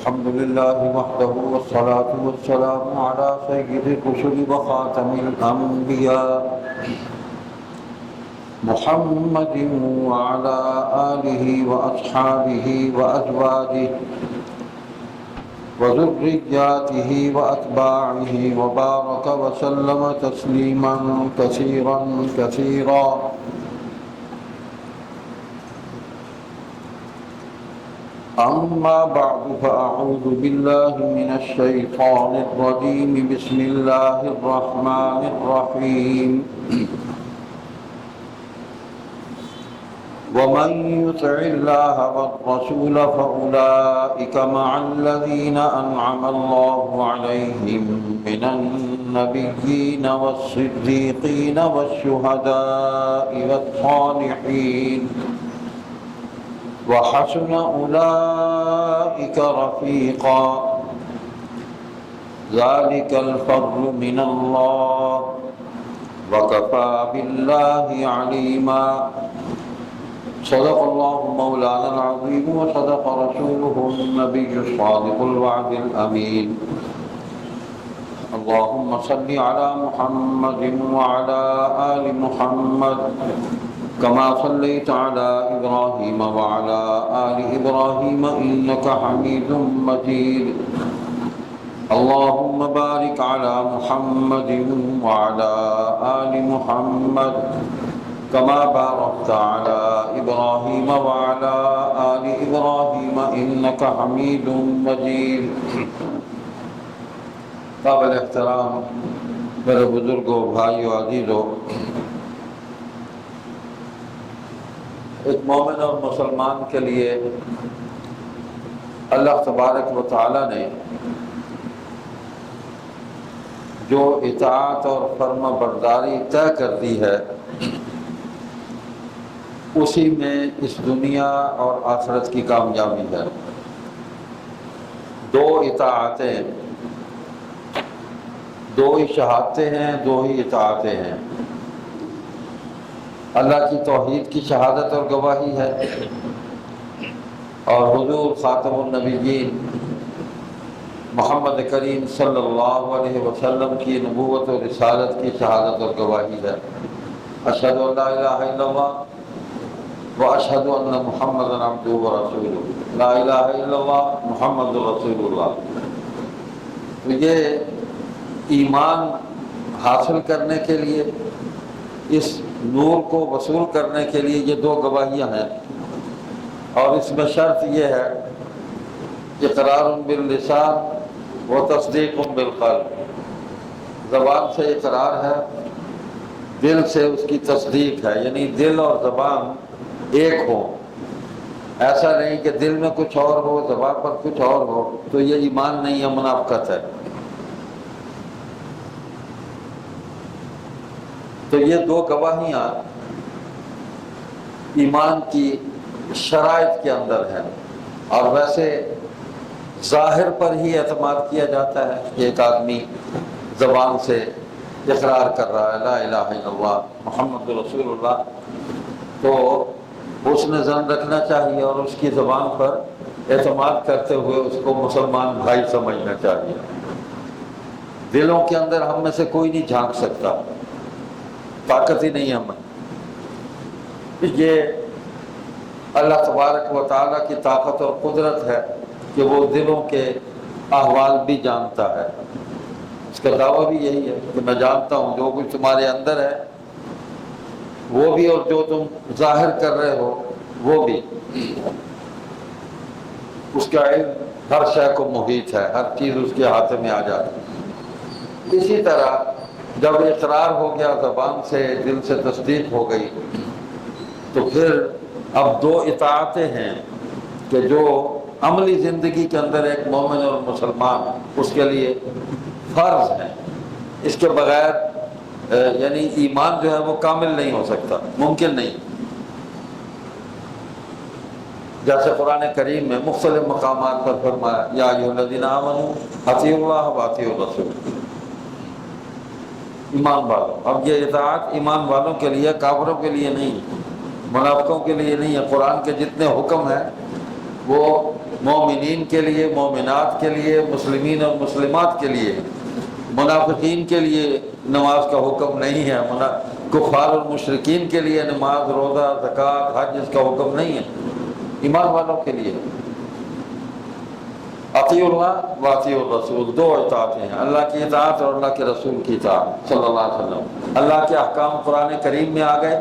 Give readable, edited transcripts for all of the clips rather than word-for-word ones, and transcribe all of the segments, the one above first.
الحمد لله وحده والصلاة والسلام على سيد الرسل وخاتم الأنبياء محمد وعلى آله وأصحابه وأزواجه وذرياته وأتباعه وبارك وسلم تسليما كثيرا كثيرا. أما بعد فأعوذ بالله من الشيطان الرجيم. بسم الله الرحمن الرحيم. ومن يطع الله والرسول فأولئك مع الذين أنعم الله عليهم من النبيين والصديقين والشهداء والصالحين وحسن أولئك رفيقا. ذلك الفضل من الله وكفى بالله عليما. صدق الله مولانا العظيم وصدق رسوله النبي الصادق الوعد الأمين. اللهم صل على محمد وعلى آل محمد كما صليت على إبراهيم وعلى آل إبراهيم إنك حميد مجيد. اللهم بارك على محمد وعلى آل محمد كما باركت على إبراهيم وعلى آل إبراهيم إنك حميد مجيد. قابل احترام میرے بزرگوں، بھائیوں، عزیزوں، ایک مومن اور مسلمان کے لیے اللہ تبارک و تعالی نے جو اطاعت اور فرما برداری طے کر دی ہے، اسی میں اس دنیا اور آخرت کی کامیابی ہے. دو اطاعتیں، دو ہی شہادتیں ہیں، دو ہی اطاعتیں ہیں. اللہ کی توحید کی شہادت اور گواہی ہے، اور حضور خاتم النبیین محمد کریم صلی اللہ علیہ وسلم کی نبوت و رسالت کی شہادت اور گواہی ہے. اشہد ان لا الہ الا اللہ واشہد ان محمد عبدہ ورسولہ. لا الہ الا اللہ محمد رسول اللہ. تو یہ ایمان حاصل کرنے کے لیے، اس نور کو وصول کرنے کے لیے یہ دو گواہیاں ہیں. اور اس میں شرط یہ ہے اقرار باللسان و تصدیق بالقلب. زبان سے اقرار ہے، دل سے اس کی تصدیق ہے، یعنی دل اور زبان ایک ہو. ایسا نہیں کہ دل میں کچھ اور ہو، زبان پر کچھ اور ہو، تو یہ ایمان نہیں ہے، منافقت ہے. تو یہ دو گواہیاں ایمان کی شرائط کے اندر ہیں. اور ویسے ظاہر پر ہی اعتماد کیا جاتا ہے کہ ایک آدمی زبان سے اقرار کر رہا ہے لا الہ الا اللہ محمد رسول اللہ، تو اس نے ظن رکھنا چاہیے اور اس کی زبان پر اعتماد کرتے ہوئے اس کو مسلمان بھائی سمجھنا چاہیے. دلوں کے اندر ہم میں سے کوئی نہیں جھانک سکتا، طاقت ہی نہیں ہمیں. یہ اللہ تبارک و تعالیٰ کی طاقت اور قدرت ہے کہ وہ دلوں کے احوال بھی جانتا ہے. اس کا دعویٰ بھی یہی ہے کہ میں جانتا ہوں جو کچھ تمہارے اندر ہے وہ بھی، اور جو تم ظاہر کر رہے ہو وہ بھی. اس کا علم ہر شے کو محیط ہے، ہر چیز اس کے ہاتھ میں آ جاتی ہے. اسی طرح جب اقرار ہو گیا زبان سے، دل سے تصدیق ہو گئی، تو پھر اب دو اطاعتیں ہیں کہ جو عملی زندگی کے اندر ایک مومن اور مسلمان اس کے لیے فرض ہیں. اس کے بغیر یعنی ایمان جو ہے وہ کامل نہیں ہو سکتا، ممکن نہیں. جیسے قرآن کریم میں مختلف مقامات پر فرمایا یا ایھا الذین آمنوا اطیعوا اللہ واطیعوا الرسول. ایمان والوں. اب یہ اطاعت ایمان والوں کے لیے، کافروں کے لیے نہیں، منافقوں کے لیے نہیں ہے. قرآن کے جتنے حکم ہیں وہ مومنین کے لیے، مومنات کے لیے، مسلمین اور مسلمات کے لیے، منافقین کے لیے نماز کا حکم نہیں ہے، کفار اور مشرکین کے لیے نماز، روزہ، زکوٰۃ، حج اس کا حکم نہیں ہے، ایمان والوں کے لیے۔ اطیعوا اللہ و اطیعوا الرسول، دو اطاعتیں ہیں، اللہ کی اطاعت اور اللہ کے رسول کی اطاعت صلی اللہ علیہ وسلم۔ اللہ کے احکام قرآن کریم میں آ گئے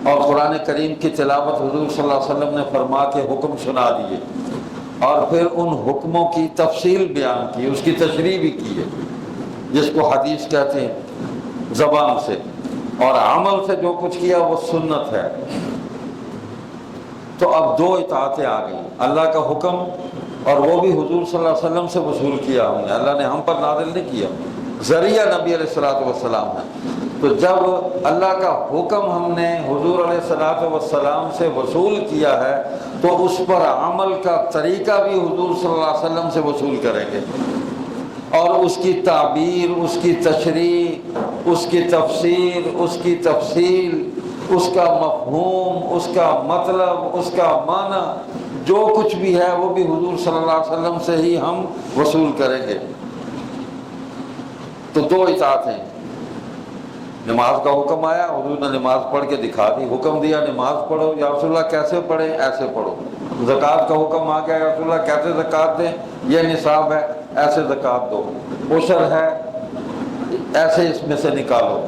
اور قرآن کریم کی تلاوت حضور صلی اللہ علیہ وسلم نے فرما کے حکم سنا دیے، اور پھر ان حکموں کی تفصیل بیان کی، اس کی تشریح بھی کی ہے، جس کو حدیث کہتے ہیں زبان سے، اور عمل سے جو کچھ کیا وہ سنت ہے۔ تو اب دو اطاعتیں آ گئیں، اللہ کا حکم، اور وہ بھی حضور صلی اللہ علیہ وسلم سے وصول کیا ہم نے، اللہ نے ہم پر نازل نہیں کیا، ذریعہ نبی علیہ الصلوۃ والسلام ہے۔ تو جب اللہ کا حکم ہم نے حضور علیہ الصلوۃ والسلام سے وصول کیا ہے تو اس پر عمل کا طریقہ بھی حضور صلی اللہ علیہ وسلم سے وصول کریں گے، اور اس کی تعبیر، اس کی تشریح، اس کی تفسیر، اس کی تفصیل، اس کا مفہوم، اس کا مطلب، اس کا معنی، جو کچھ بھی ہے وہ بھی حضور صلی اللہ علیہ وسلم سے ہی ہم وصول کریں گے۔ تو دو اطاعتیں، نماز کا حکم آیا، حضور نے نماز پڑھ کے دکھا دی، حکم دیا نماز پڑھو، یا رسول اللہ کیسے پڑھیں؟ ایسے پڑھو۔ زکوٰۃ کا حکم آ گیا، یا رسول اللہ کیسے زکوٰۃ دیں؟ یہ نصاب ہے، ایسے زکوٰۃ دو۔ عشر ہے، ایسے اس میں سے نکالو،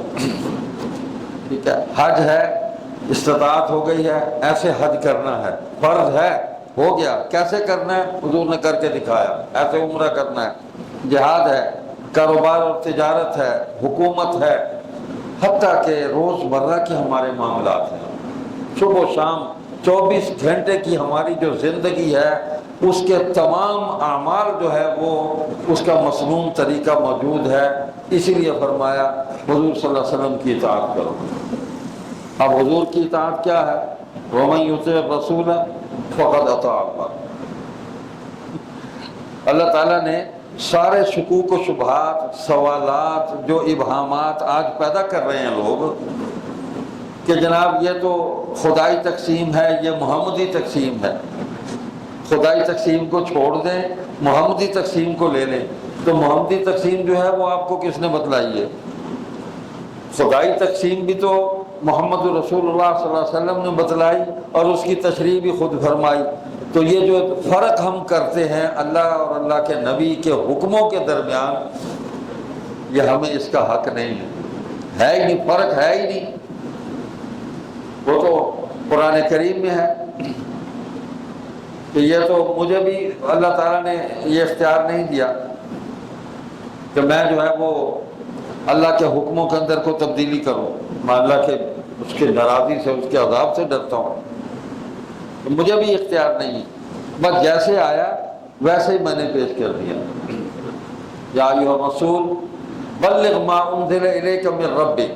ٹھیک ہے۔ حج ہے، استطاعت ہو گئی ہے، ایسے حج کرنا ہے، فرض ہے، ہو گیا، کیسے کرنا ہے؟ حضور نے کر کے دکھایا، ایسے عمرہ کرنا ہے۔ جہاد ہے، کاروبار اور تجارت ہے، حکومت ہے، حتیٰ کہ روز مرہ کے ہمارے معاملات ہیں، صبح و شام 24 گھنٹے کی ہماری جو زندگی ہے اس کے تمام اعمال جو ہے وہ اس کا مسنون طریقہ موجود ہے، اسی لیے فرمایا حضور صلی اللہ علیہ وسلم کی اطاعت کرو۔ اب حضور کی اطاعت کیا ہے؟ وَمَن يُطِعِ الرَّسُولَ فَقَدْ أَطَاعَ اللَّهَ۔ اللہ تعالیٰ نے سارے شکوک و شبہات، سوالات، جو ابہامات آج پیدا کر رہے ہیں لوگ کہ جناب یہ تو خدائی تقسیم ہے، یہ محمدی تقسیم ہے، خدائی تقسیم کو چھوڑ دیں، محمدی تقسیم کو لے لیں، تو محمدی تقسیم جو ہے وہ آپ کو کس نے بتلائی ہے؟ خدائی تقسیم بھی تو محمد رسول اللہ صلی اللہ علیہ وسلم نے بتلائی اور اس کی تشریح بھی خود فرمائی۔ تو یہ جو فرق ہم کرتے ہیں اللہ اور اللہ کے نبی کے حکموں کے درمیان، یہ ہمیں اس کا حق نہیں ہے ہی نہیں، فرق ہے ہی نہیں، وہ تو قرآن کریم میں ہے کہ یہ تو مجھے بھی اللہ تعالیٰ نے یہ اختیار نہیں دیا کہ میں جو ہے وہ اللہ کے حکموں کے اندر کوئی تبدیلی کروں، میں اللہ کے اس کے ناراضی سے، اس کے عذاب سے ڈرتا ہوں، تو مجھے بھی اختیار نہیں، بس جیسے آیا ویسے ہی میں نے پیش کر دیا۔ یا ایھا الرسول بلغ ما انزل الیک من ربک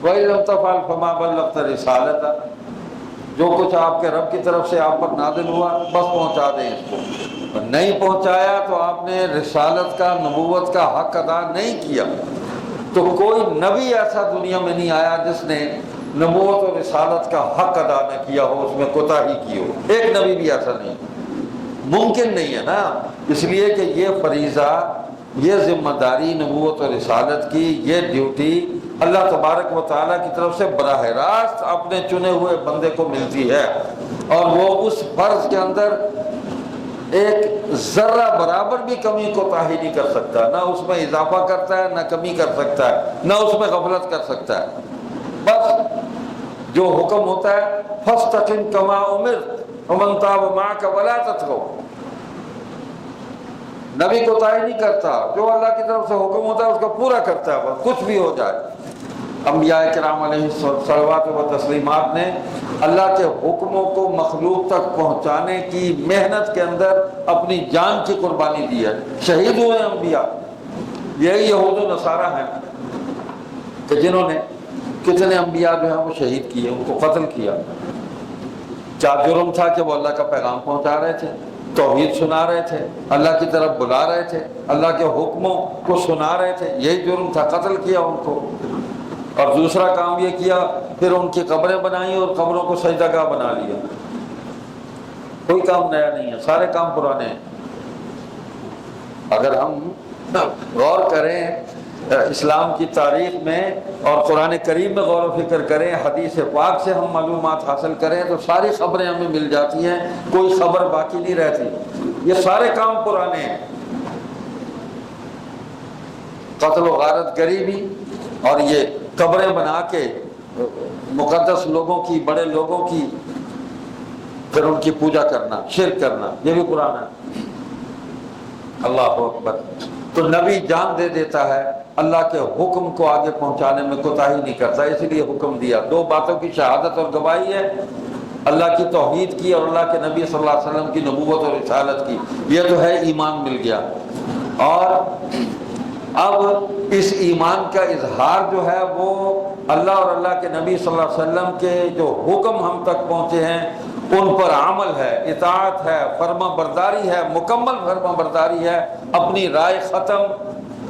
وَإِن لَّمْ تَفْعَلْ فَمَا بَلَّغْتَ رِسَالَتَهُ، جو کچھ آپ کے رب کی طرف سے آپ پر نازل ہوا بس پہنچا دیں اس کو، نہیں پہنچایا تو آپ نے رسالت کا، نبوت کا حق ادا نہیں کیا۔ تو کوئی نبی ایسا دنیا میں نہیں آیا جس نے نبوت اور رسالت کا حق ادا نہ کیا ہو، اس میں کوتاہی کی ہو، ایک نبی بھی ایسا نہیں، ممکن نہیں ہے نا۔ اس لیے کہ یہ فریضہ، یہ ذمہ داری نبوت اور رسالت کی، یہ ڈیوٹی اللہ تبارک و تعالیٰ کی طرف سے براہ راست اپنے چنے ہوئے بندے کو ملتی ہے، اور وہ اس فرض کے اندر ایک ذرہ برابر بھی کمی کوتاہی نہیں کر سکتا، نہ اس میں اضافہ کرتا ہے، نہ کمی کر سکتا ہے، نہ اس میں غفلت کر سکتا ہے۔ بس جو حکم ہوتا ہے فَاسْتَقِمْ كَمَا أُمِرْتَ وَمَنْ تَابَ مَعَكَ وَلَا تَطْغَوْا، نبی کوتاہی نہیں کرتا، جو اللہ کی طرف سے حکم ہوتا ہے اس کو پورا کرتا ہے، بس کچھ بھی ہو جائے۔ انبیاء کرام علیہ الصلوات و تسلیمات نے اللہ کے حکموں کو مخلوق تک پہنچانے کی محنت کے اندر اپنی جان کی قربانی دی ہے، شہید ہوئے انبیاء۔ یہی یہود و نصارہ ہیں کہ جنہوں نے کتنے انبیاء جو ہیں وہ شہید کیے، ان کو قتل کیا۔ کیا جرم تھا کہ وہ اللہ کا پیغام پہنچا رہے تھے، توحید سنا رہے تھے، اللہ کی طرف بلا رہے تھے، اللہ کے حکموں کو سنا رہے تھے، یہی جرم تھا، قتل کیا ان کو۔ اور دوسرا کام یہ کیا، پھر ان کی قبریں بنائیں اور قبروں کو سجدہ گاہ بنا لیا۔ کوئی کام نیا نہیں ہے، سارے کام پرانے ہیں۔ اگر ہم غور کریں اسلام کی تاریخ میں اور قرآن کریم میں غور و فکر کریں، حدیث پاک سے ہم معلومات حاصل کریں تو ساری خبریں ہمیں مل جاتی ہیں، کوئی خبر باقی نہیں رہتی۔ یہ سارے کام پرانے ہیں، قتل و غارت گری بھی، اور یہ قبریں بنا کے مقدس لوگوں کی، بڑے لوگوں کی پھر ان کی پوجا کرنا، شرک کرنا، یہ بھی پرانا ہے۔ اللہ اکبر۔ تو نبی جان دے دیتا ہے، اللہ کے حکم کو آگے پہنچانے میں کوتاہی نہیں کرتا، اس لیے حکم دیا۔ دو باتوں کی شہادت اور گواہی ہے، اللہ کی توحید کی اور اللہ کے نبی صلی اللہ علیہ وسلم کی نبوت اور رسالت کی، یہ تو ہے ایمان مل گیا۔ اور اب اس ایمان کا اظہار جو ہے وہ اللہ اور اللہ کے نبی صلی اللہ علیہ وسلم کے جو حکم ہم تک پہنچے ہیں ان پر عمل ہے، اطاعت ہے، فرما برداری ہے، مکمل فرما برداری ہے۔ اپنی رائے ختم،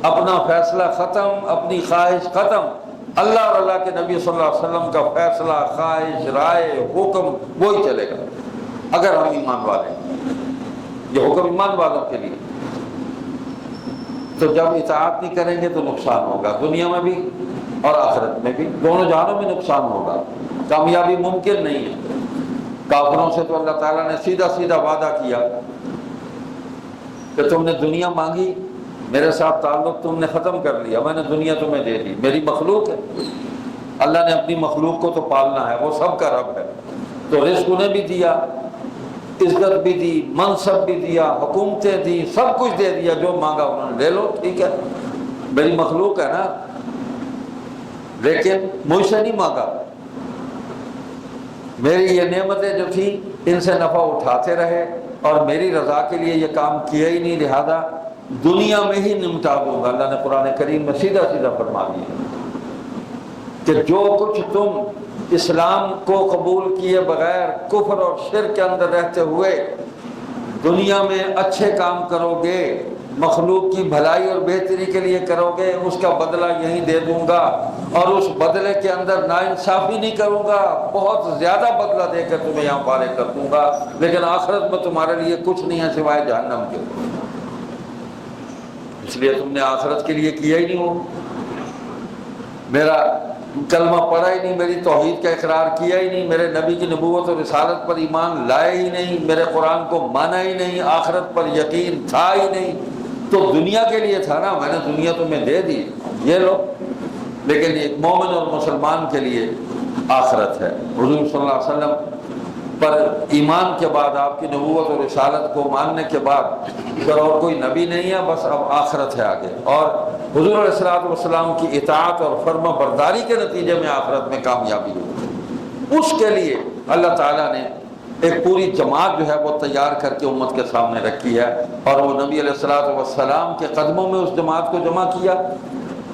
اپنا فیصلہ ختم، اپنی خواہش ختم، اللہ اور اللہ کے نبی صلی اللہ علیہ وسلم کا فیصلہ، خواہش، رائے، حکم وہی چلے گا اگر ہم ایمان والے ہیں۔ یہ حکم ایمان والوں کے لیے۔ تو جب اطاعت نہیں کریں گے تو نقصان ہوگا، دنیا میں بھی اور آخرت میں بھی، دونوں جہانوں میں نقصان ہوگا، کامیابی ممکن نہیں ہے۔ کافروں سے تو اللہ تعالیٰ نے سیدھا سیدھا وعدہ کیا کہ تم نے دنیا مانگی، میرے ساتھ تعلق تم نے ختم کر لیا، میں نے دنیا تمہیں دے دی، میری مخلوق ہے۔ اللہ نے اپنی مخلوق کو تو پالنا ہے، وہ سب کا رب ہے، تو رزق انہیں بھی دیا، عزت بھی دی، منصب بھی دیا، حکومتیں دی، سب کچھ دے دیا، جو مانگا انہوں نے لے لو، ٹھیک ہے، میری مخلوق ہے نا، لیکن مجھ سے نہیں مانگا۔ میری یہ نعمتیں جو تھیں ان سے نفع اٹھاتے رہے اور میری رضا کے لیے یہ کام کیا ہی نہیں، لہذا دنیا میں ہی نمٹا دوں گا۔ اللہ نے قرآن کریم میں سیدھا سیدھا فرما دیا کہ جو کچھ تم اسلام کو قبول کیے بغیر کفر اور شرک کے اندر رہتے ہوئے دنیا میں اچھے کام کرو گے، مخلوق کی بھلائی اور بہتری کے لیے کرو گے، اس کا بدلہ یہیں دے دوں گا، اور اس بدلے کے اندر ناانصافی نہیں کروں گا، بہت زیادہ بدلہ دے کر تمہیں یہاں فارغ کر دوں گا، لیکن آخرت میں تمہارے لیے کچھ نہیں ہے سوائے جہنم کے۔ اس لیے تم نے آخرت کے لیے کیا ہی نہیں ہو، میرا کلمہ پڑھا ہی نہیں، میری توحید کا اقرار کیا ہی نہیں، میرے نبی کی نبوت اور رسالت پر ایمان لائے ہی نہیں، میرے قرآن کو مانا ہی نہیں، آخرت پر یقین تھا ہی نہیں، تو دنیا کے لیے تھا نا، میں نے دنیا تمہیں دے دی، یہ لو، لیکن ایک مومن اور مسلمان کے لیے آخرت ہے۔ حضور صلی اللہ علیہ وسلم پر ایمان کے بعد، آپ کی نبوت اور رسالت کو ماننے کے بعد پھر اور کوئی نبی نہیں ہے، بس اب آخرت ہے آگے، اور حضور علیہ السلام کی اطاعت اور فرما برداری کے نتیجے میں آخرت میں کامیابی ہوگی۔ اس کے لیے اللہ تعالیٰ نے ایک پوری جماعت جو ہے وہ تیار کر کے امت کے سامنے رکھی ہے، اور وہ نبی علیہ السلام کے قدموں میں اس جماعت کو جمع کیا،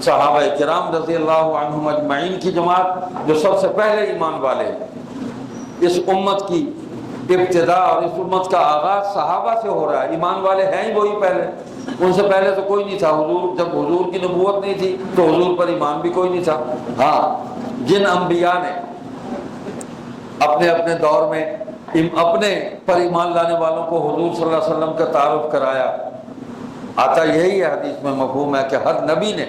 صحابہ کرام رضی اللہ عنہم اجمعین کی جماعت جو سب سے پہلے ایمان والے ہیں۔ اس امت کی ابتدا اور اس امت کا آغاز صحابہ سے ہو رہا ہے، ایمان والے ہیں ہی وہی پہلے، ان سے پہلے تو کوئی نہیں تھا۔ حضور جب حضور کی نبوت نہیں تھی تو حضور پر ایمان بھی کوئی نہیں تھا۔ ہاں، جن انبیاء نے اپنے اپنے دور میں اپنے پر ایمان لانے والوں کو حضور صلی اللہ علیہ وسلم کا تعارف کرایا، آتا یہی ہے حدیث میں، مفہوم ہے کہ ہر نبی نے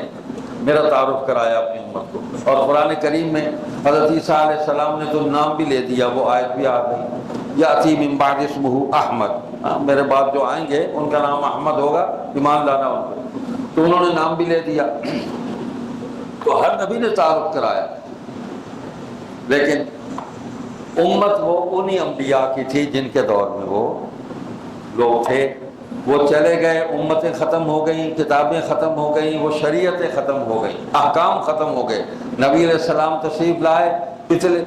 میرا تعارف کرایا اپنی امت کو، اور قرآن کریم میں حضرت عیسیٰ علیہ السلام نے تو نام بھی لے دیا، وہ آیت بھی آ گئی، یاتی من بعد اسمہ احمد، میرے بعد جو آئیں گے ان کا نام احمد ہوگا، ایمان لانا ان کو، تو انہوں نے نام بھی لے دیا، تو ہر نبی نے تعارف کرایا، لیکن امت وہ انہی انبیاء کی تھی جن کے دور میں وہ لوگ تھے، وہ چلے گئے، امتیں ختم ہو گئیں، کتابیں ختم ہو گئیں، وہ شریعتیں ختم ہو گئیں، احکام ختم ہو گئے، نبی علیہ السلام تشریف لائے،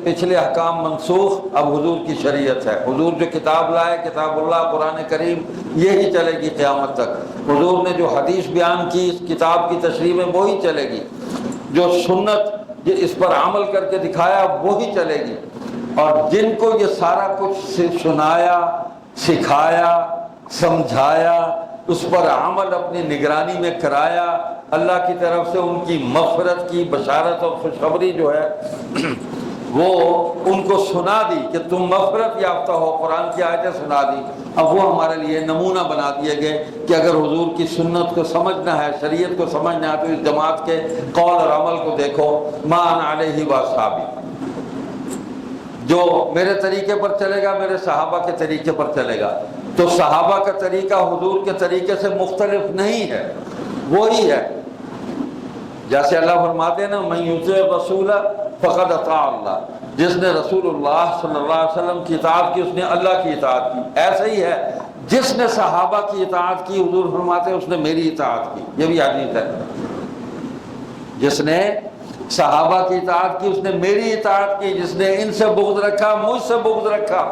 پچھلے احکام منسوخ، اب حضور کی شریعت ہے، حضور جو کتاب لائے، کتاب اللہ قرآن کریم، یہی چلے گی قیامت تک، حضور نے جو حدیث بیان کی اس کتاب کی تشریح میں وہی چلے گی، جو سنت اس پر عمل کر کے دکھایا وہی چلے گی، اور جن کو یہ سارا کچھ سنایا، سکھایا، سمجھایا، اس پر عمل اپنی نگرانی میں کرایا، اللہ کی طرف سے ان کی مغفرت کی بشارت اور خوشخبری جو ہے وہ ان کو سنا دی کہ تم مغفرت یافتہ ہو، قرآن کی آیتیں سنا دی، اب وہ ہمارے لیے نمونہ بنا دیے گئے کہ اگر حضور کی سنت کو سمجھنا ہے، شریعت کو سمجھنا ہے، تو اس جماعت کے قول اور عمل کو دیکھو، ما انا علیہ واصحابی، جو میرے طریقے پر چلے گا، میرے صحابہ کے طریقے پر چلے گا۔ تو صحابہ کا طریقہ حضور کے طریقے سے مختلف نہیں ہے، وہی ہے۔ جیسے اللہ فرماتے ہیں نا، من یطیع الرسول فقد اطاع اللہ، جس نے رسول اللہ صلی اللہ علیہ وسلم کی اطاعت کی اس نے اللہ کی اطاعت کی۔ ایسا ہی ہے جس نے صحابہ کی اطاعت کی، حضور فرماتے ہیں اس نے میری اطاعت کی۔ یہ بھی حدیث ہے، جس نے صحابہ کی اطاعت کی اس نے میری اطاعت کی، جس نے ان سے بغض رکھا مجھ سے بغض رکھا،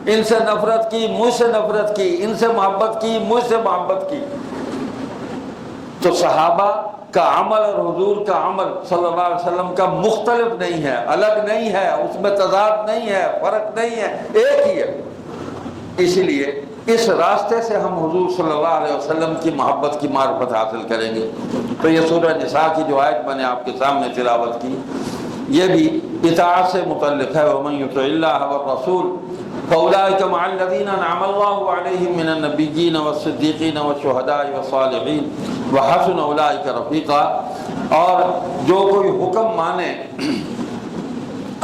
ان سے نفرت کی مجھ سے نفرت کی، ان سے محبت کی مجھ سے محبت کی۔ تو صحابہ کا عمل اور حضور کا عمل صلی اللہ علیہ وسلم کا مختلف نہیں ہے، الگ نہیں ہے، اس میں تضاد نہیں ہے، فرق نہیں ہے، ایک ہی ہے۔ اسی لیے اس راستے سے ہم حضور صلی اللہ علیہ وسلم کی محبت کی معرفت حاصل کریں گے۔ تو یہ سورہ نساء کی جو آیت میں نے آپ کے سامنے تلاوت کی، یہ بھی اطاعت سے متعلق ہے۔ وَمَن يُطِعِ اللَّهَ وَالرَّسُولَ فَأُولَٰئِكَ مَعَ الَّذِينَ أَنْعَمَ اللَّهُ عَلَيْهِم مِّنَ النَّبِيِّينَ وَالصِّدِّيقِينَ وَالشُّهَدَاءِ وَالصَّالِحِينَ وَحَسُنَ أُولَٰئِكَ رَفِيقًا۔ اور جو کوئی حکم مانے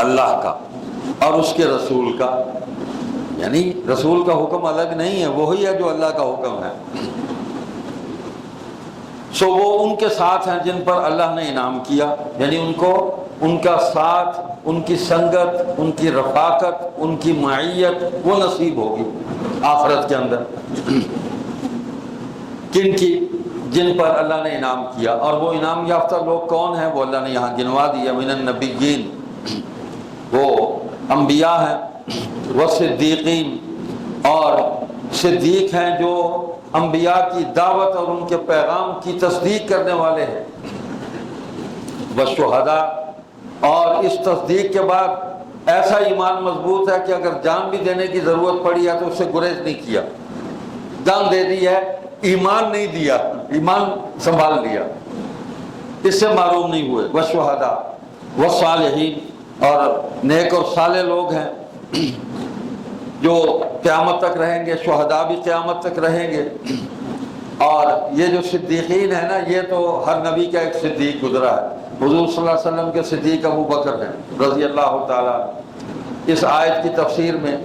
اللہ کا اور اس کے رسول کا، یعنی رسول کا حکم الگ نہیں ہے، وہی ہے جو اللہ کا حکم ہے، سو وہ ان کے ساتھ ہیں جن پر اللہ نے انعام کیا، یعنی ان کو ان کا ساتھ، ان کی سنگت، ان کی رفاقت، ان کی معیت وہ نصیب ہوگی آخرت کے اندر۔ کن کی؟ جن پر اللہ نے انعام کیا، اور وہ انعام یافتہ لوگ کون ہیں؟ وہ اللہ نے یہاں گنوا دیا، من النبیین، وہ انبیاء ہیں، والصدیقین، اور صدیق ہیں جو انبیاء کی دعوت اور ان کے پیغام کی تصدیق کرنے والے ہیں، والشہداء، اور اس تصدیق کے بعد ایسا ایمان مضبوط ہے کہ اگر جان بھی دینے کی ضرورت پڑی ہے تو اس سے گریز نہیں کیا، جان دے دی ہے، ایمان نہیں دیا، ایمان سنبھال لیا، اس سے معروم نہیں ہوئے۔ والشہداء والصالحین، اور نیک اور صالح لوگ ہیں جو قیامت تک رہیں گے، شہداء بھی قیامت تک رہیں گے۔ اور یہ جو صدیقین ہیں نا، یہ تو ہر نبی کا ایک صدیق گزرا ہے۔ حضور صلی اللہ علیہ وسلم کے صدیق ابو بکر ہیں رضی اللہ تعالیٰ۔ اس آیت کی تفسیر میں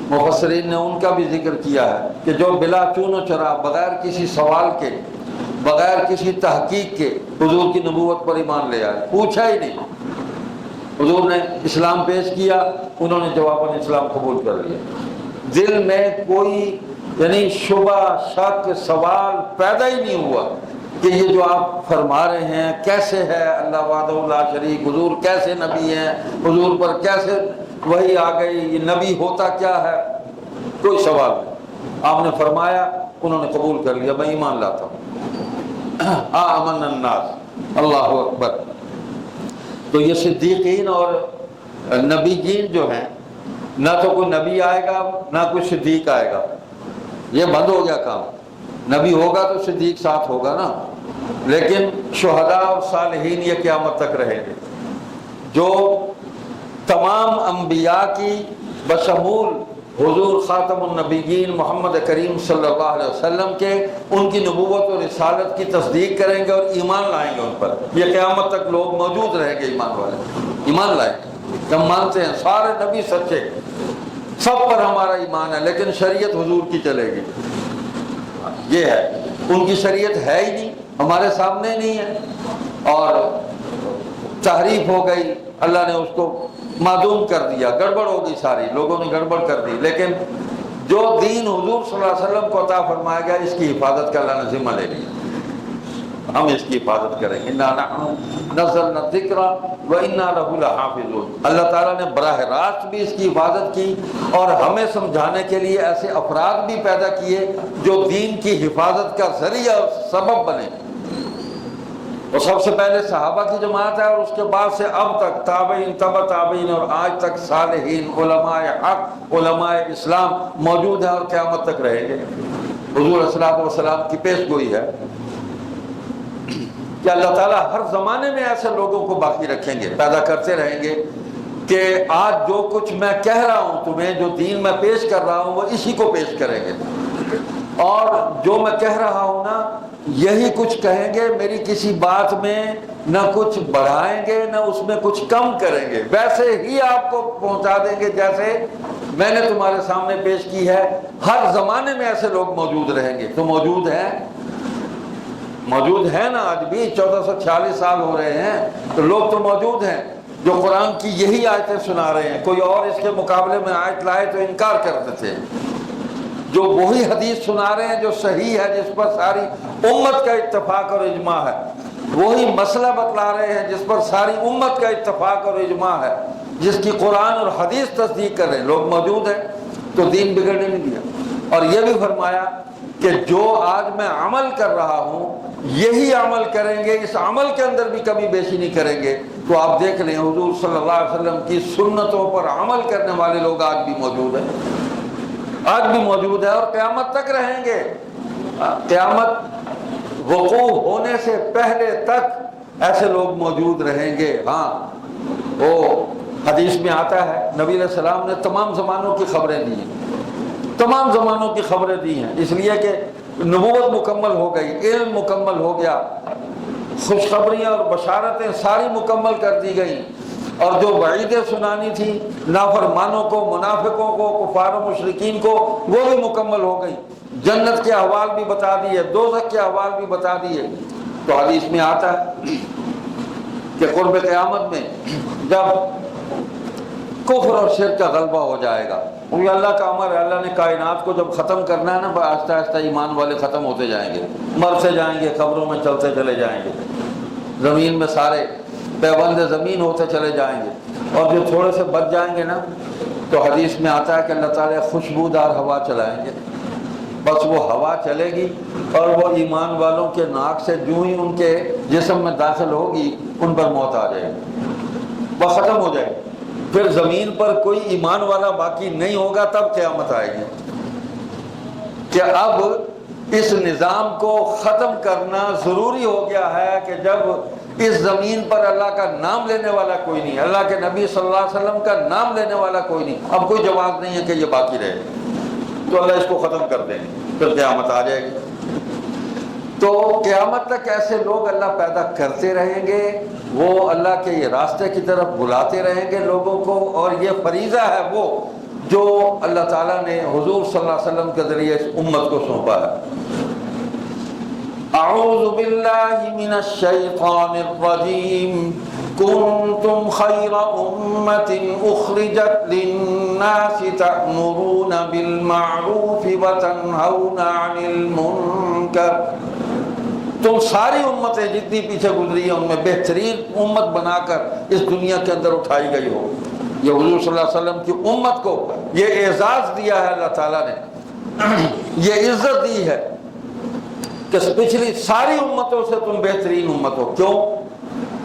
مفسرین نے ان کا بھی ذکر کیا ہے کہ جو بلا چون و چرا، بغیر کسی سوال کے، بغیر کسی تحقیق کے حضور کی نبوت پر ایمان لے آئے، پوچھا ہی نہیں، حضور نے اسلام پیش کیا، انہوں نے جواباً اسلام قبول کر لیا، دل میں کوئی یعنی شبہ، شک، سوال پیدا ہی نہیں ہوا کہ یہ جو آپ فرما رہے ہیں کیسے ہے، اللہ وحدہ لا شریک، حضور کیسے نبی ہیں، حضور پر کیسے وحی آ گئی، یہ نبی ہوتا کیا ہے، کوئی سوال نہیں۔ آپ نے فرمایا، انہوں نے قبول کر لیا، میں ایمان لاتا ہوں۔ آمن الناس، اللہ اکبر۔ تو یہ صدیقین اور نبیین جو ہیں، نہ تو کوئی نبی آئے گا نہ کوئی صدیق آئے گا، یہ بند ہو گیا کام۔ نبی ہوگا تو صدیق ساتھ ہوگا نا، لیکن شہداء اور صالحین یہ قیامت تک رہیں گے، جو تمام انبیاء کی بشمول حضور خاتم النبیین محمد کریم صلی اللہ علیہ وسلم کے، ان کی نبوت اور رسالت کی تصدیق کریں گے اور ایمان لائیں گے ان پر۔ یہ قیامت تک لوگ موجود رہیں گے، ایمان والے ایمان لائیں گے۔ ہم مانتے ہیں سارے نبی سچے، سب پر ہمارا ایمان ہے، لیکن شریعت حضور کی چلے گی، یہ ہے۔ ان کی شریعت ہے ہی نہیں، ہمارے سامنے نہیں ہے، اور تحریف ہو گئی، اللہ نے اس کو معدوم کر دیا، گڑبڑ ہو گئی، ساری لوگوں نے گڑبڑ کر دی۔ لیکن جو دین حضور صلی اللہ علیہ وسلم کو عطا فرمایا گیا، اس کی حفاظت کا اللہ نے ذمہ لے لیا، ہم اس کی حفاظت کریں گے۔ اِنَّا نَحْنُ نَزَّلْنَا الذِّكْرَ وَإِنَّا لَهُ لَحَافِظُونَ۔ اللہ تعالیٰ نے براہ راست بھی اس کی حفاظت کی، اور ہمیں سمجھانے کے لیے ایسے افراد بھی پیدا کیے جو دین کی حفاظت کا ذریعہ اور سبب بنے۔ اور سب سے پہلے صحابہ کی جماعت ہے، اور اس کے بعد سے اب تک تابعین، تبع تابعین، اور آج تک صالحین، علماء حق، علماء اسلام موجود ہیں اور قیامت تک رہیں گے۔ حضور صلی اللہ علیہ وسلم کی پیش گوئی ہے کہ اللہ تعالیٰ ہر زمانے میں ایسے لوگوں کو باقی رکھیں گے، پیدا کرتے رہیں گے کہ آج جو کچھ میں کہہ رہا ہوں تمہیں، جو دین میں پیش کر رہا ہوں، وہ اسی کو پیش کریں گے، اور جو میں کہہ رہا ہوں نا یہی کچھ کہیں گے، میری کسی بات میں نہ کچھ بڑھائیں گے نہ اس میں کچھ کم کریں گے، ویسے ہی آپ کو پہنچا دیں گے جیسے میں نے تمہارے سامنے پیش کی ہے۔ ہر زمانے میں ایسے لوگ موجود رہیں گے، تو موجود ہیں نا، آج بھی 1446 سال ہو رہے ہیں، تو لوگ تو موجود ہیں جو قرآن کی یہی آیتیں سنا رہے ہیں۔ کوئی اور اس کے مقابلے میں آیت لائے تو انکار کرتے تھے، جو وہی حدیث سنا رہے ہیں جو صحیح ہے، جس پر ساری امت کا اتفاق اور اجماع ہے، وہی مسئلہ بتلا رہے ہیں جس پر ساری امت کا اتفاق اور اجماع ہے، جس کی قرآن اور حدیث تصدیق کر رہے ہیں، لوگ موجود ہیں، تو دین بگڑنے نہیں دیا۔ اور یہ بھی فرمایا کہ جو آج میں عمل کر رہا ہوں یہی عمل کریں گے، اس عمل کے اندر بھی کمی بیشی نہیں کریں گے۔ تو آپ دیکھ لیں حضور صلی اللہ علیہ وسلم کی سنتوں پر عمل کرنے والے لوگ آج بھی موجود ہیں، آج بھی موجود ہے، اور قیامت تک رہیں گے۔ قیامت وقوع ہونے سے پہلے تک ایسے لوگ موجود رہیں گے۔ ہاں، وہ حدیث میں آتا ہے نبی علیہ السلام نے تمام زمانوں کی خبریں دی ہیں، تمام زمانوں کی خبریں دی ہیں، اس لیے کہ نبوت مکمل ہو گئی، علم مکمل ہو گیا، خوشخبریاں اور بشارتیں ساری مکمل کر دی گئیں، اور جو وعیدیں سنانی تھی نافرمانوں کو، منافقوں کو، کفار و مشرکین کو، وہ بھی مکمل ہو گئی۔ جنت کے احوال بھی بتا دیے، دوزخ کے احوال بھی بتا دیے۔ تو حدیث میں آتا ہے کہ قرب قیامت میں جب کفر اور شرک کا غلبہ ہو جائے گا، یہ اللہ کا امر ہے، اللہ نے کائنات کو جب ختم کرنا ہے نا، آہستہ آہستہ ایمان والے ختم ہوتے جائیں گے، مرتے جائیں گے، قبروں میں چلتے چلے جائیں گے، زمین میں سارے پیوند زمین ہوتے چلے جائیں گے، اور جو تھوڑے سے بچ جائیں گے نا، تو حدیث میں آتا ہے کہ اللہ تعالیٰ خوشبودار ہوا چلائیں گے، بس وہ ہوا چلے گی اور وہ ایمان والوں کے ناک سے جو ہی ان کے جسم میں داخل ہوگی ان پر موت آ جائے گی، وہ ختم ہو جائے گی، پھر زمین پر کوئی ایمان والا باقی نہیں ہوگا، تب قیامت آئے گی کہ اب اس نظام کو ختم کرنا ضروری ہو گیا ہے کہ جب اس زمین پر اللہ کا نام لینے والا کوئی نہیں، اللہ کے نبی صلی اللہ علیہ وسلم کا نام لینے والا کوئی نہیں، اب کوئی جواز نہیں ہے کہ یہ باقی رہے، تو اللہ اس کو ختم کر دیں گے، پھر قیامت آ جائے گی۔ تو قیامت تک ایسے لوگ اللہ پیدا کرتے رہیں گے، وہ اللہ کے یہ راستے کی طرف بلاتے رہیں گے لوگوں کو، اور یہ فریضہ ہے وہ جو اللہ تعالیٰ نے حضور صلی اللہ علیہ وسلم کے ذریعے اس امت کو سونپا ہے۔ اعوذ باللہ من الشیطان الرجیم، کنتم خیر امت اخرجت للناس تأمرون بالمعروف وتنہون عن المنکر۔ تم ساری امتیں جتنی پیچھے گزری ہیں ان میں بہترین امت بنا کر اس دنیا کے اندر اٹھائی گئی ہو۔ یہ حضور صلی اللہ علیہ وسلم کی امت کو یہ اعزاز دیا ہے اللہ تعالیٰ نے، یہ عزت دی ہے کہ پچھلی ساری امتوں سے تم بہترین امت ہو۔ کیوں؟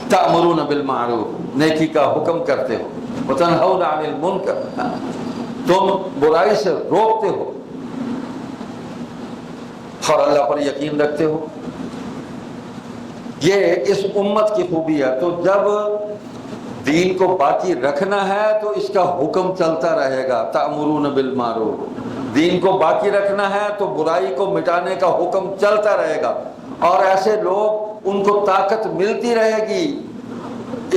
تأمرون بالمعروف، نیکی کا حکم کرتے ہو، وتنہون عن المنکر، تم برائی سے روکتے ہو، اور اللہ پر یقین رکھتے ہو۔ یہ اس امت کی خوبی ہے۔ تو جب دین کو باقی رکھنا ہے تو اس کا حکم چلتا رہے گا، تأمرون بالمعروف، دین کو باقی رکھنا ہے تو برائی کو مٹانے کا حکم چلتا رہے گا، اور ایسے لوگ ان کو طاقت ملتی رہے گی،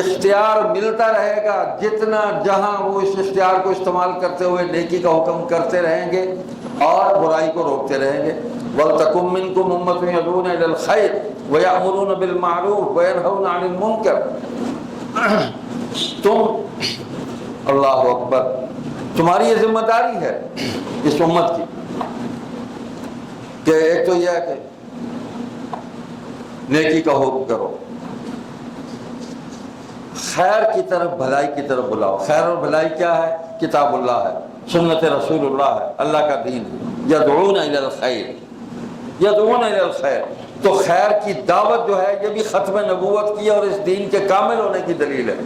اختیار ملتا رہے گا، جتنا جہاں وہ اس اختیار کو استعمال کرتے ہوئے نیکی کا حکم کرتے رہیں گے اور برائی کو روکتے رہیں گے۔ وَلْتَكُن مِّنكُمْ أُمَّةٌ يَدْعُونَ إِلَى الْخَيْرِ وَيَأْمُرُونَ بِالْمَعْرُوفِ وَيَنْهَوْنَ عَنِ الْمُنكَرِ۔ تم، اللہ اکبر، تمہاری یہ ذمہ داری ہے اس امت کی کہ ایک تو یہ ہے کہ نیکی کا حکم کرو، خیر کی طرف، بھلائی کی طرف بلاؤ۔ خیر اور بھلائی کیا ہے؟ کتاب اللہ ہے، سنت رسول اللہ ہے، اللہ کا دین ہے۔ یدعون الی الخیر، یدعون الی الخیر، تو خیر کی دعوت جو ہے یہ بھی ختم نبوت کی اور اس دین کے کامل ہونے کی دلیل ہے،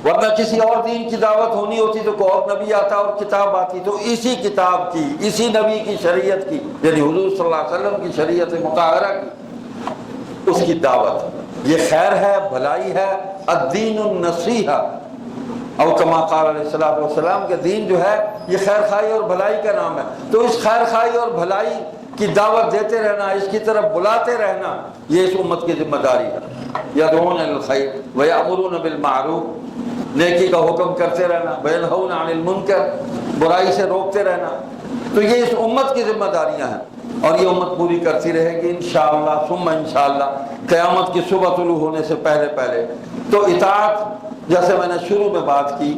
ورنہ کسی اور دین کی دعوت ہونی ہوتی تو کوئی اور نبی آتا اور کتاب آتی، تو اسی کتاب کی، اسی نبی کی شریعت کی، یعنی حضور صلی اللہ علیہ وسلم کی شریعت مطہرہ کی، اس کی دعوت۔ یہ خیر ہے، بھلائی ہے، الدین النصیحہ، اور کما قال علیہ الصلوۃ والسلام کہ دین جو ہے یہ خیر خواہی اور بھلائی کا نام ہے، تو اس خیر خواہی اور بھلائی کی دعوت دیتے رہنا، اس کی طرف بلاتے رہنا، یہ اس امت کی ذمہ داری ہے۔ یدعون الی الخیر ویأمرون بالمعروف، نیکی کا حکم کرتے رہنا، وینہون عن المنکر، برائی سے روکتے رہنا، تو یہ اس امت کی ذمہ داریاں ہیں اور یہ امت پوری کرتی رہے گی انشاءاللہ ثم انشاءاللہ، قیامت کی صبح طلوع ہونے سے پہلے پہلے۔ تو اطاعت، جیسے میں نے شروع میں بات کی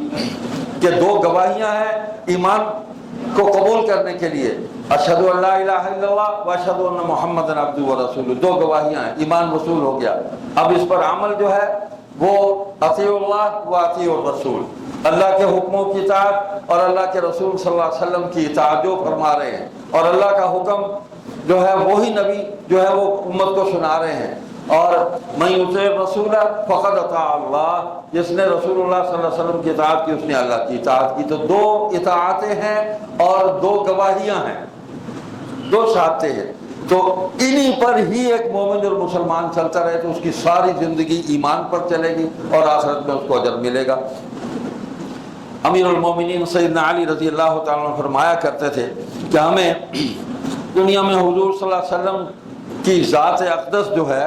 کہ دو گواہیاں ہیں ایمان کو قبول کرنے کے لیے، اشہد ان لا الہ الا اللہ و اشہد ان محمد عبدہ و رسولہ، دو گواہیاں ہیں، ایمان وصول ہو گیا۔ اب اس پر عمل جو ہے وہ اطیعوا اللہ و اطیعوا الرسول، اللہ کے حکموں کی اطاعت اور اللہ کے رسول صلی اللہ علیہ وسلم کی اطاعت جو فرما رہے ہیں، اور اللہ کا حکم جو ہے وہی نبی جو ہے وہ امت کو سنا رہے ہیں۔ اور من یطع الرسول فقد اطاع اللہ، جس نے رسول اللہ صلی اللہ علیہ وسلم کی اطاعت کی اس نے اللہ کی اطاعت کی۔ تو دو اطاعتیں ہیں اور دو گواہیاں ہیں، دو شہادتیں ہیں، تو انہی پر ہی ایک مومن اور مسلمان چلتا رہے تو اس کی ساری زندگی ایمان پر چلے گی اور آخرت میں اس کو اجر ملے گا۔ امیر المومنین سیدنا علی رضی اللہ تعالیٰ عنہ فرمایا کرتے تھے کہ ہمیں دنیا میں حضور صلی اللہ علیہ وسلم کی ذات اقدس جو ہے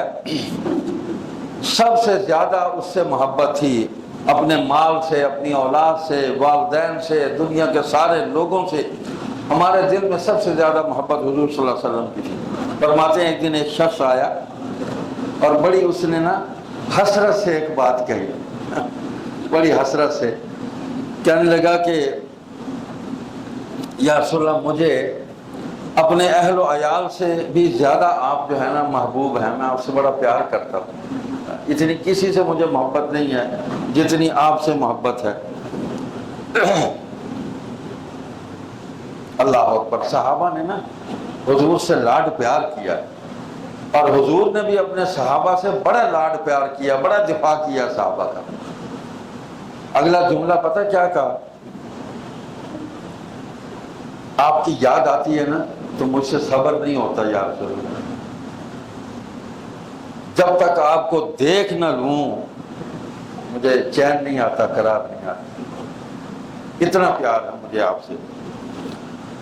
سب سے زیادہ اس سے محبت تھی، اپنے مال سے، اپنی اولاد سے، والدین سے، دنیا کے سارے لوگوں سے ہمارے دل میں سب سے زیادہ محبت حضور صلی اللہ علیہ وسلم کی تھی۔ فرماتے ہیں ایک دن ایک شخص آیا اور بڑی اس نے نا حسرت سے ایک بات کہی، بڑی حسرت سے کہنے لگا کہ یا رسول اللہ مجھے اپنے اہل و عیال سے بھی زیادہ آپ جو ہے نا محبوب ہیں، میں آپ سے بڑا پیار کرتا ہوں، اتنی کسی سے مجھے محبت نہیں ہے جتنی آپ سے محبت ہے۔ اللہ اکبر، صحابہ نے نا حضور سے لاڈ پیار کیا اور حضور نے بھی اپنے صحابہ سے بڑا لاڈ پیار کیا، بڑا دفاع کیا صحابہ کا۔ اگلا جملہ پتہ کیا کہا؟ آپ کی یاد آتی ہے نا تو مجھ سے صبر نہیں ہوتا یا رسول اللہ، جب تک آپ کو دیکھ نہ لوں مجھے چین نہیں آتا، قرار نہیں آتا، اتنا پیار ہے مجھے آپ سے،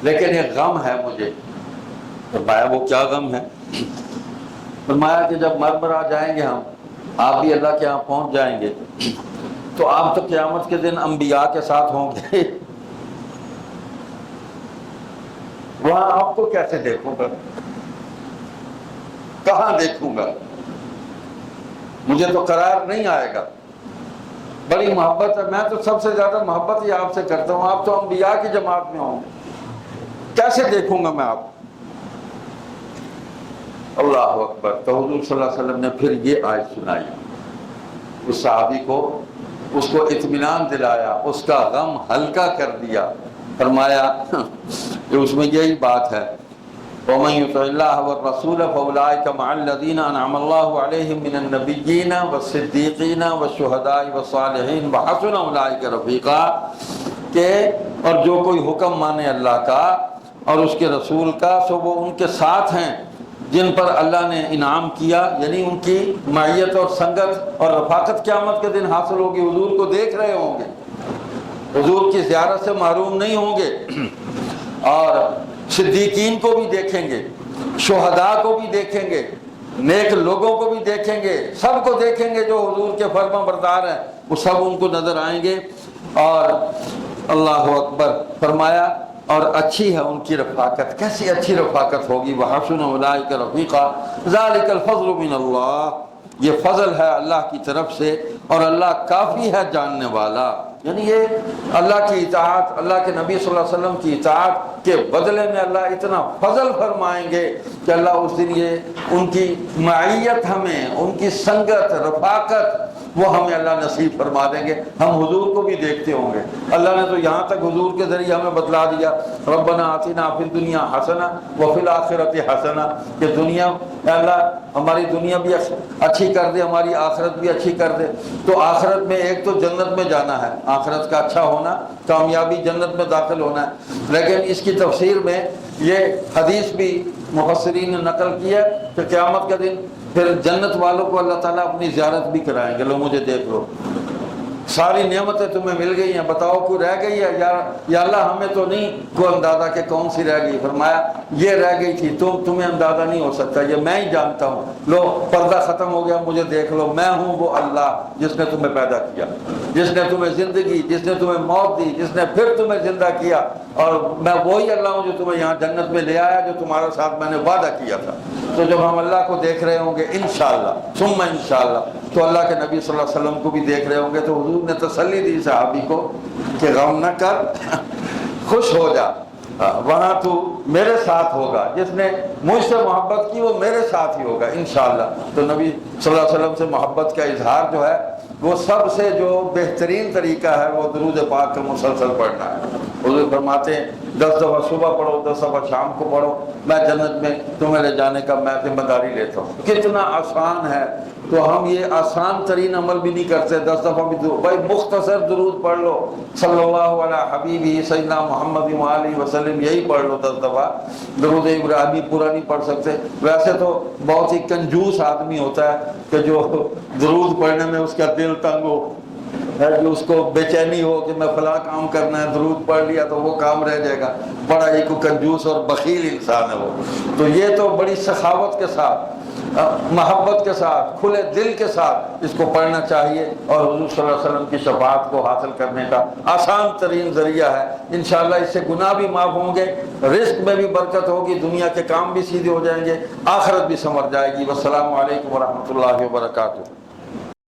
لیکن ایک غم ہے مجھے۔ فرمایا وہ کیا غم ہے؟ فرمایا کہ جب مر آ جائیں گے ہم، آپ بھی اللہ کے یہاں پہنچ جائیں گے، تو آپ تو قیامت کے دن انبیاء کے ساتھ ہوں گے، وہاں آپ کو کیسے دیکھوں گا، کہاں دیکھوں گا، مجھے تو قرار نہیں آئے گا۔ بڑی محبت ہے، میں تو سب سے زیادہ محبت ہی آپ سے کرتا ہوں، آپ تو انبیاء کی جماعت میں ہوں، کیسے دیکھوں گا میں آپ کو؟ اللہ اکبر۔ تو حضور صلی اللہ علیہ وسلم نے پھر یہ آیت سنائی، اس صحابی کو اس کو اطمینان دلایا، اس کا غم ہلکا کر دیا۔ فرمایا کہ اس میں یہی بات ہے، وَمَن يُطِعِ اللَّهَ وَالرَّسُولَ فَأُولَٰئِكَ مَعَ الَّذِينَ أَنْعَمَ اللَّهُ عَلَيْهِم مِّنَ النَّبِيِّينَ وَالصِّدِّيقِينَ وَالشُّهَدَاءِ وَالصَّالِحِينَ وَحَسُنَ أُولَٰئِكَ رَفِيقًا، کہ اور جو کوئی حکم مانے اللہ کا اور اس کے رسول کا سو وہ ان کے ساتھ ہیں جن پر اللہ نے انعام کیا، یعنی ان کی معیت اور سنگت اور رفاقت قیامت کے دن حاصل ہوگی۔ حضور کو دیکھ رہے ہوں گے، حضور کی زیارت سے محروم نہیں ہوں گے، اور صدیقین کو بھی دیکھیں گے، شہداء کو بھی دیکھیں گے، نیک لوگوں کو بھی دیکھیں گے، سب کو دیکھیں گے جو حضور کے فرما بردار ہیں، وہ سب ان کو نظر آئیں گے۔ اور اللہ اکبر، فرمایا اور اچھی ہے ان کی رفاقت، کیسی اچھی رفاقت ہوگی، وَحَسُنَ أُولَٰئِكَ رَفِيقًا ذَلِكَ الْفَضْلُ مِنَ اللَّهِ، یہ فضل ہے اللہ کی طرف سے، اور اللہ کافی ہے جاننے والا۔ یعنی یہ اللہ کی اطاعت، اللہ کے نبی صلی اللہ علیہ وسلم کی اطاعت کے بدلے میں اللہ اتنا فضل فرمائیں گے کہ اللہ اس دن یہ ان کی معیت ہمیں، ان کی سنگت، رفاقت وہ ہمیں اللہ نصیب فرما دیں گے، ہم حضور کو بھی دیکھتے ہوں گے۔ اللہ نے تو یہاں تک حضور کے ذریعے ہمیں بتلا دیا، ربنا آتنا فی الدنیا حسنہ وفی الآخرۃ حسنہ، کہ دنیا اے اللہ ہماری دنیا بھی اچھی کر دے، ہماری آخرت بھی اچھی کر دے۔ تو آخرت میں ایک تو جنت میں جانا ہے، آخرت کا اچھا ہونا، کامیابی جنت میں داخل ہونا ہے، لیکن اس کی تفسیر میں یہ حدیث بھی مفسرین نے نقل کی ہے کہ قیامت کا دن پھر جنت والوں کو اللہ تعالیٰ اپنی زیارت بھی کرائیں گے، لو مجھے دیکھ لو، ساری نعمتیں تمہیں مل گئی ہیں، بتاؤ کوئی رہ گئی ہے؟ یا اللہ ہمیں تو نہیں کوئی اندازہ کہ کون سی رہ گئی۔ فرمایا یہ رہ گئی تھی، تمہیں اندازہ نہیں ہو سکتا، یہ میں ہی جانتا ہوں۔ لو پردہ ختم ہو گیا، مجھے دیکھ لو، میں ہوں وہ اللہ جس نے تمہیں پیدا کیا، جس نے تمہیں زندگی، جس نے تمہیں موت دی، جس نے پھر تمہیں زندہ کیا، اور میں وہی اللہ ہوں جو تمہیں یہاں جنت میں لے آیا، جو تمہارے ساتھ میں نے وعدہ کیا تھا۔ تو جب ہم اللہ کو دیکھ رہے ہوں گے انشاءاللہ ثم انشاءاللہ، تو اللہ کے نبی صلی اللہ علیہ وسلم کو بھی دیکھ رہے ہوں گے، تو حضور نے تسلی دی صحابی کو کہ غم نہ کر، خوش ہو جا، وہاں تو میرے ساتھ ہوگا، جس نے مجھ سے محبت کی وہ میرے ساتھ ہی ہوگا انشاءاللہ۔ تو نبی صلی اللہ علیہ وسلم سے محبت کا اظہار جو ہے وہ سب سے جو بہترین طریقہ ہے وہ درود پاک کا مسلسل پڑھنا ہے۔ حضور فرماتے ہیں 10 دفعہ صبح پڑھو، 10 دفعہ شام کو پڑھو، میں جنت میں تمہیں لے جانے کا میں ذمہ داری لیتا ہوں۔ کتنا آسان ہے، تو ہم یہ آسان ترین عمل بھی نہیں کرتے۔ 10 دفعہ بھی بھائی مختصر درود پڑھ لو، صلی اللہ علیہ حبیبی سیدنا محمد وآلہ وسلم، یہی پڑھ لو 10 دفعہ۔ درود ابراہیمی پورا نہیں پڑھ سکتے، ویسے تو بہت ہی کنجوس آدمی ہوتا ہے کہ جو درود پڑھنے میں اس کا دل تنگ ہو، جو اس کو بے چینی ہو کہ میں فلاں کام کرنا ہے، درود پڑھ لیا تو وہ کام رہ جائے گا، بڑا ہی کوئی کنجوس اور بخیل انسان ہے وہ۔ تو یہ تو بڑی سخاوت کے ساتھ، محبت کے ساتھ، کھلے دل کے ساتھ اس کو پڑھنا چاہیے، اور حضور صلی اللہ علیہ وسلم کی شفاعت کو حاصل کرنے کا آسان ترین ذریعہ ہے۔ انشاءاللہ اس سے گناہ بھی معاف ہوں گے، رزق میں بھی برکت ہوگی، دنیا کے کام بھی سیدھے ہو جائیں گے، آخرت بھی سنور جائے گی۔ والسلام علیکم ورحمۃ اللہ وبرکاتہ۔